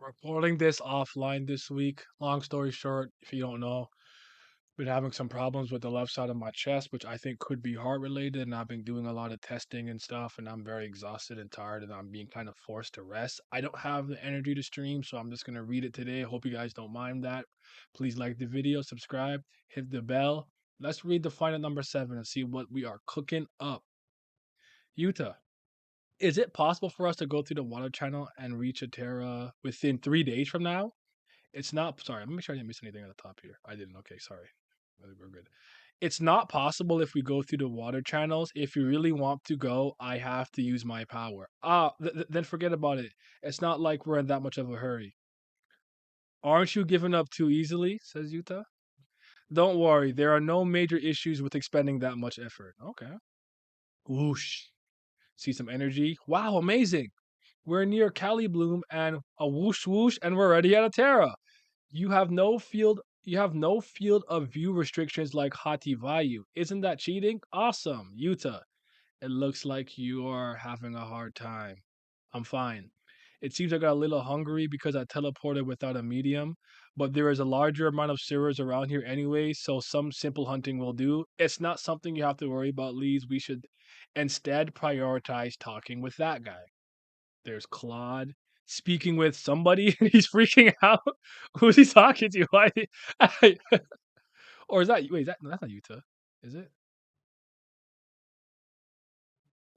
Recording this offline this week. Long story short, if you don't know, been having some problems with the left side of my chest, which I think could be heart related. And I've been doing a lot of testing and stuff, and I'm very exhausted and tired, and I'm being kind of forced to rest. I don't have the energy to stream, so I'm just gonna read it today. Hope you guys don't mind that. Please like the video, subscribe, hit the bell. Let's read the final number 7 and see what we are cooking up. Yuta, is it possible for us to go through the water channel and reach Atera within 3 days from now? It's not. Sorry, let me make sure I didn't miss anything at the top here. I didn't. Okay, sorry. We're good. It's not possible if we go through the water channels. If you really want to go, I have to use my power. Then forget about it. It's not like we're in that much of a hurry. Aren't you giving up too easily? Says Yuta. Don't worry, there are no major issues with expending that much effort. Okay. Whoosh. See some energy. Wow, amazing. We're near Cali Bloom and a whoosh whoosh, and we're already at Atera. You have no field of view restrictions like Hati Vayu. Isn't that cheating? Awesome. Yuta, it looks like you are having a hard time. I'm fine. It seems I got a little hungry because I teleported without a medium, but there is a larger amount of sewers around here anyway, so some simple hunting will do. It's not something you have to worry about, Lees. We should instead prioritize talking with that guy. There's Claude speaking with somebody and he's freaking out. Who's he talking to? Why? Or is that wait? No, that's not Yuta, is it?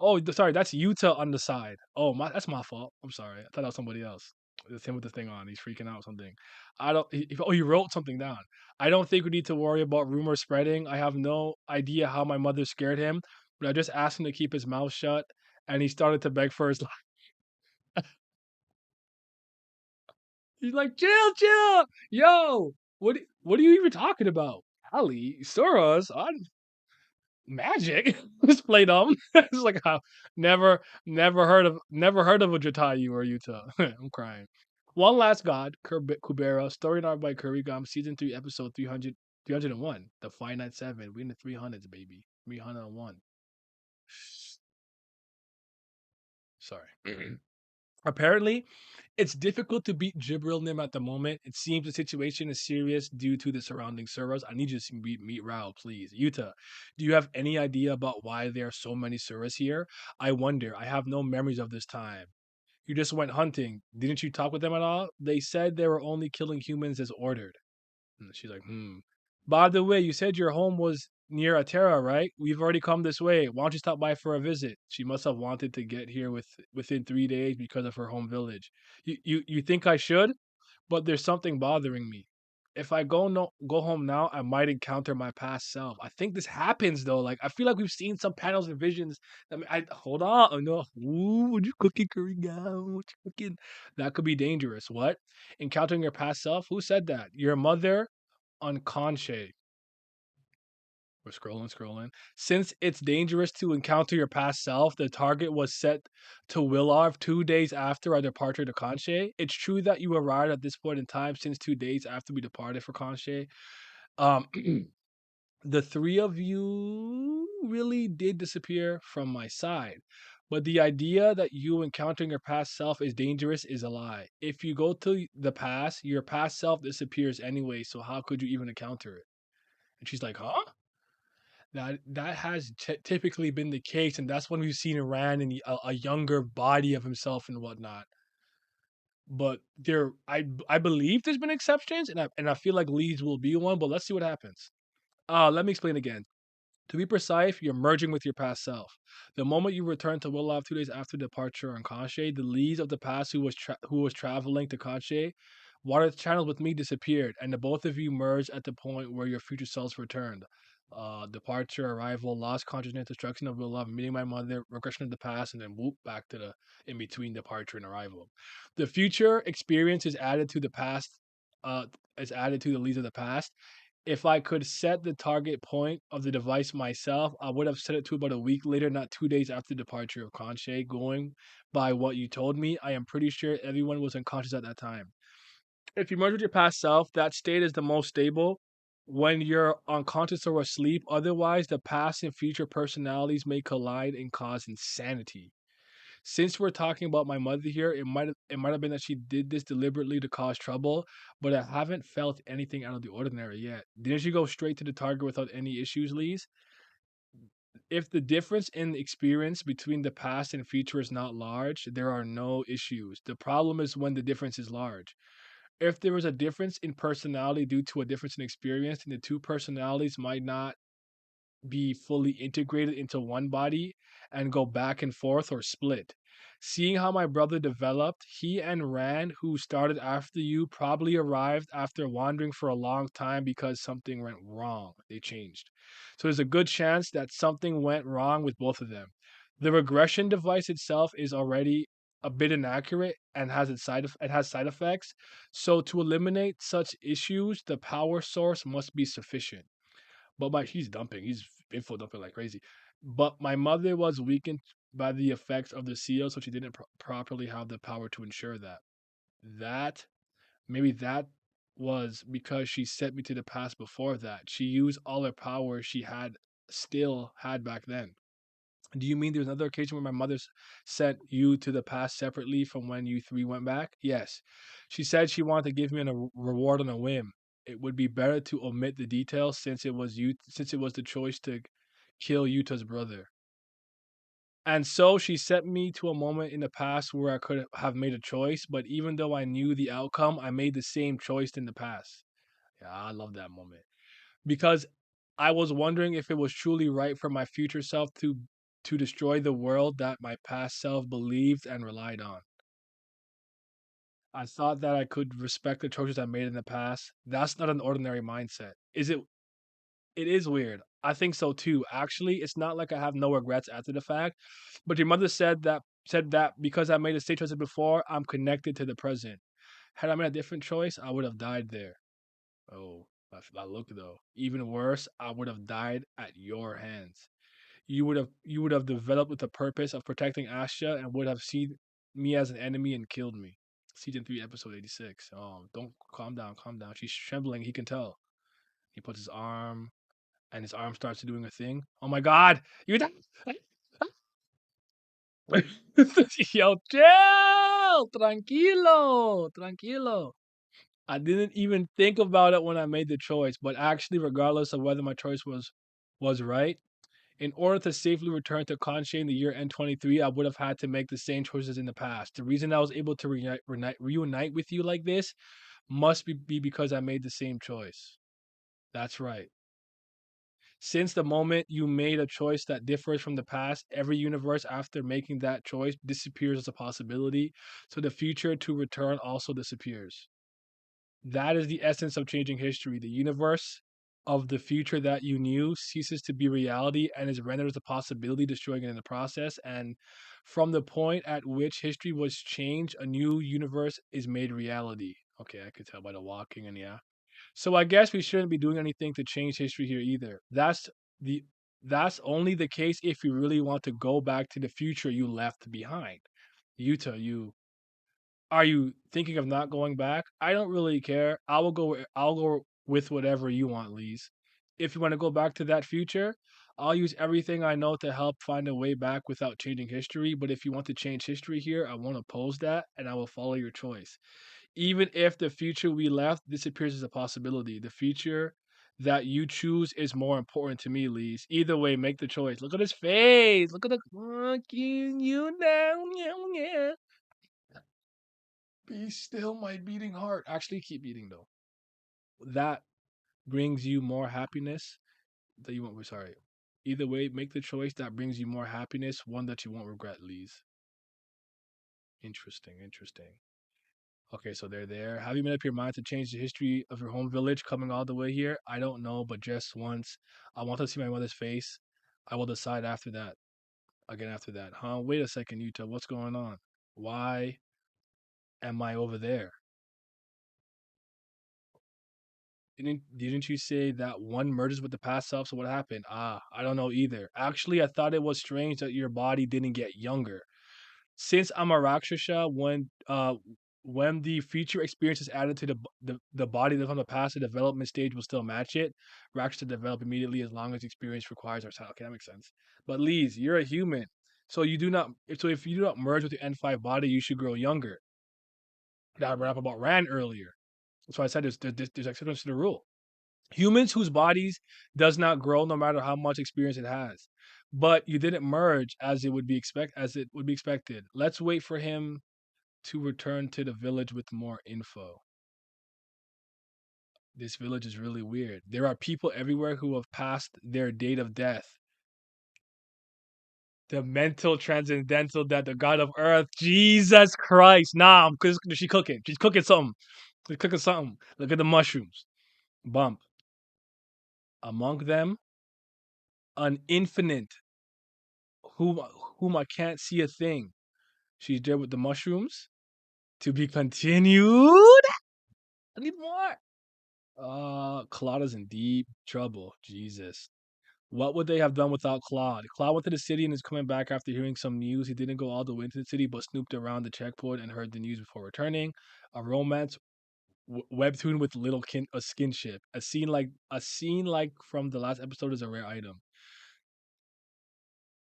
Oh, sorry, that's Yuta on the side. Oh, that's my fault. I'm sorry. I thought that was somebody else. It's him with the thing on. He's freaking out or something. I don't. He wrote something down. I don't think we need to worry about rumors spreading. I have no idea how my mother scared him, but I just asked him to keep his mouth shut, and he started to beg for his life. He's like, chill, chill, yo. What are you even talking about? Ali, Soros on magic. Just play dumb. It's like never heard of a Jatayu or Yuta. I'm crying. One Last God, Kubera, story arc by Kurigam, season 3, episode 301. The Finite 7. We in the 300s, baby. 301. Sorry. Apparently, it's difficult to beat Jibril Nim at the moment. It seems the situation is serious due to the surrounding servers. I need you to meet Rao, please. Yuta, do you have any idea about why there are so many servers here? I wonder. I have no memories of this time. You just went hunting. Didn't you talk with them at all? They said they were only killing humans as ordered. And she's like, hmm. By the way, you said your home was near Atera, right? We've already come this way. Why don't you stop by for a visit? She must have wanted to get here within 3 days because of her home village. You think I should? But there's something bothering me. If I go home now, I might encounter my past self. I think this happens though. Like I feel like we've seen some panels and visions. I hold on. Oh no, ooh, what you cooking, curry guy? What you cooking? That could be dangerous. What? Encountering your past self? Who said that? Your mother on Conche. We're scrolling. Since it's dangerous to encounter your past self, the target was set to Willov 2 days after our departure to Conche. It's true that you arrived at this point in time since 2 days after we departed for Conche. Um, the three of you really did disappear from my side. But the idea that you encountering your past self is dangerous is a lie. If you go to the past, your past self disappears anyway, so how could you even encounter it? And she's like, huh? That has typically been the case, and that's when we've seen Iran in a younger body of himself and whatnot. But I believe there's been exceptions, and I feel like Leeds will be one. But let's see what happens. Let me explain again. To be precise, you're merging with your past self. The moment you return to Willov 2 days after departure on Kanche, the leads of the past who was traveling to Kanche, water channels with me disappeared, and the both of you merged at the point where your future selves returned. Departure, arrival, lost consciousness, destruction of Willov, meeting my mother, regression of the past, and then whoop back to the in between departure and arrival. The future experience is added to the past. Is added to the leads of the past. If I could set the target point of the device myself, I would have set it to about a week later, not 2 days after departure of Conche. Going by what you told me, I am pretty sure everyone was unconscious at that time. If you merge with your past self, that state is the most stable when you're unconscious or asleep. Otherwise, the past and future personalities may collide and cause insanity. Since we're talking about my mother here, it might have been that she did this deliberately to cause trouble, but I haven't felt anything out of the ordinary yet. Didn't she go straight to the target without any issues, Lise? If the difference in experience between the past and future is not large, there are no issues. The problem is when the difference is large. If there was a difference in personality due to a difference in experience, then the two personalities might not be fully integrated into one body and go back and forth or split. Seeing how my brother developed, he and Ran, who started after you, probably arrived after wandering for a long time because something went wrong. They changed. So there's a good chance that something went wrong with both of them. The regression device itself is already a bit inaccurate and it has side effects. So to eliminate such issues, the power source must be sufficient. But he's info dumping like crazy. But my mother was weakened by the effects of the seal, so she didn't properly have the power to ensure that. That maybe that was because she sent me to the past before that. She used all her power she had still had back then. Do you mean there's another occasion where my mother sent you to the past separately from when you three went back? Yes. She said she wanted to give me a reward on a whim. It would be better to omit the details since it was the choice to kill Yuta's brother. And so she sent me to a moment in the past where I could have made a choice, but even though I knew the outcome, I made the same choice in the past. Yeah, I love that moment because I was wondering if it was truly right for my future self to destroy the world that my past self believed and relied on. I thought that I could respect the choices I made in the past. That's not an ordinary mindset. Is it? It is weird. I think so too. Actually, it's not like I have no regrets after the fact. But your mother said that because I made the same choices before, I'm connected to the present. Had I made a different choice, I would have died there. Oh, I look though. Even worse, I would have died at your hands. You would have developed with the purpose of protecting Asha and would have seen me as an enemy and killed me. Season 3, episode 86. Oh, don't calm down, calm down. She's trembling, he can tell. He puts his arm and his arm starts doing a thing. Oh my god! You Yo, chill! Tranquilo! Tranquilo. I didn't even think about it when I made the choice, but actually, regardless of whether my choice was right, in order to safely return to Conche in the year N23, I would have had to make the same choices in the past. The reason I was able to reunite with you like this must be because I made the same choice. That's right. Since the moment you made a choice that differs from the past, every universe after making that choice disappears as a possibility, so the future to return also disappears. That is the essence of changing history. The universe of the future that you knew ceases to be reality and is rendered as a possibility, destroying it in the process. And from the point at which history was changed, a new universe is made reality. Okay, I could tell by the walking and yeah. So I guess we shouldn't be doing anything to change history here either. The that's only the case if you really want to go back to the future you left behind. Yuta, you are you thinking of not going back? I don't really care. I'll go with whatever you want, Lise. If you want to go back to that future, I'll use everything I know to help find a way back without changing history. But if you want to change history here, I won't oppose that and I will follow your choice. Even if the future we left disappears as a possibility, the future that you choose is more important to me, Lise. Either way, make the choice. Look at his face. Look at the fucking you now. Yeah. Be still, my beating heart. Actually, keep beating though. That brings you more happiness that you won't. Sorry. Either way, make the choice that brings you more happiness, one that you won't regret, Lise. Interesting, interesting. Okay, so they're there. Have you made up your mind to change the history of your home village coming all the way here? I don't know, but just once. I want to see my mother's face. I will decide after that. Again, after that. Huh? Wait a second, Yuta. What's going on? Why am I over there? Didn't you say that one merges with the past self? So what happened? I don't know either. Actually, I thought it was strange that your body didn't get younger. Since I'm a Rakshasa, when the future experience is added to the body that's from the past, the development stage will still match it. Rakshasa develop immediately as long as the experience requires our. Okay, that makes sense. But Lise, you're a human. So you do not. So if you do not merge with your N5 body, you should grow younger. That rap about ran earlier. That's why I said there's exceptions to the rule. Humans whose bodies does not grow no matter how much experience it has. But you didn't merge as it would be expected. Let's wait for him to return to the village with more info. This village is really weird. There are people everywhere who have passed their date of death. The mental transcendental death, the god of earth. Jesus Christ. Nah, because she cooking. She's cooking something. She's cooking something. Look at the mushrooms. Bump. Among them, an infinite whom whom I can't see a thing. She's there with the mushrooms. To be continued. I need more. Claude is in deep trouble. Jesus. What would they have done without Claude? Claude went to the city and is coming back after hearing some news. He didn't go all the way into the city, but snooped around the checkpoint and heard the news before returning. A romance webtoon with little a skinship. A scene like from the last episode is a rare item.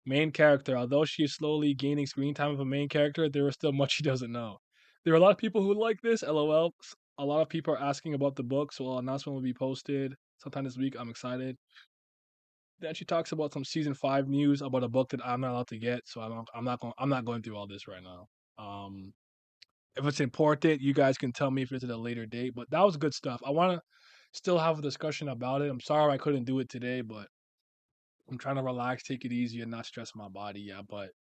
Main character. Although she is slowly gaining screen time of a main character, there is still much she doesn't know. There are a lot of people who like this. LOL. A lot of people are asking about the book, so an announcement will be posted sometime this week. I'm excited. Then she talks about some season 5 news about a book that I'm not allowed to get, so I'm not going through all this right now. Um, if it's important, you guys can tell me if it's at a later date. But that was good stuff. I want to still have a discussion about it. I'm sorry I couldn't do it today, but I'm trying to relax, take it easy, and not stress my body. Yeah, but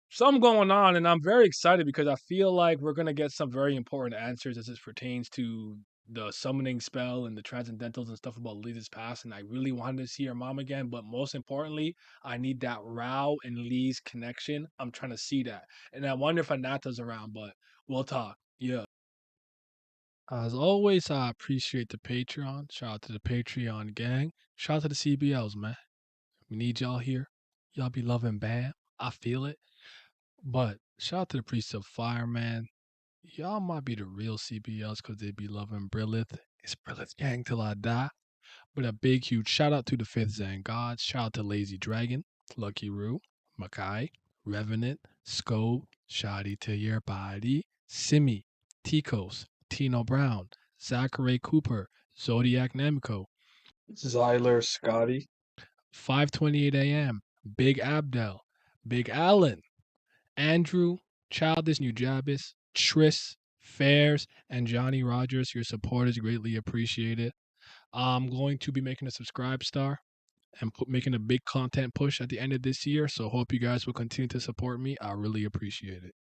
something going on, and I'm very excited because I feel like we're gonna get some very important answers as it pertains to the summoning spell and the transcendentals and stuff about Lisa's past. And I really wanted to see her mom again, but most importantly, I need that Rao and Lee's connection. I'm trying to see that, and I wonder if Anata's around, but we'll talk. Yeah. As always, I appreciate the Patreon. Shout out to the Patreon gang. Shout out to the CBLs, man. We need y'all here. Y'all be loving Bam. I feel it. But shout out to the Priest of Fire, man. Y'all might be the real CBLs because they be loving Brilith. It's Brilith gang till I die. But a big, huge shout out to the Fifth Zen Gods. Shout out to Lazy Dragon, Lucky Roo, Makai, Revenant, Scope, Shoddy to Your Body, Simi, Tikos, Tino Brown, Zachary Cooper, Zodiac Namco, Zyler Scotty, 5:28 a.m., Big Abdel, Big Allen, Andrew, Childish Nujabis, Tris, Fairs, and Johnny Rogers. Your support is greatly appreciated. I'm going to be making a subscribe star and making a big content push at the end of this year. So hope you guys will continue to support me. I really appreciate it.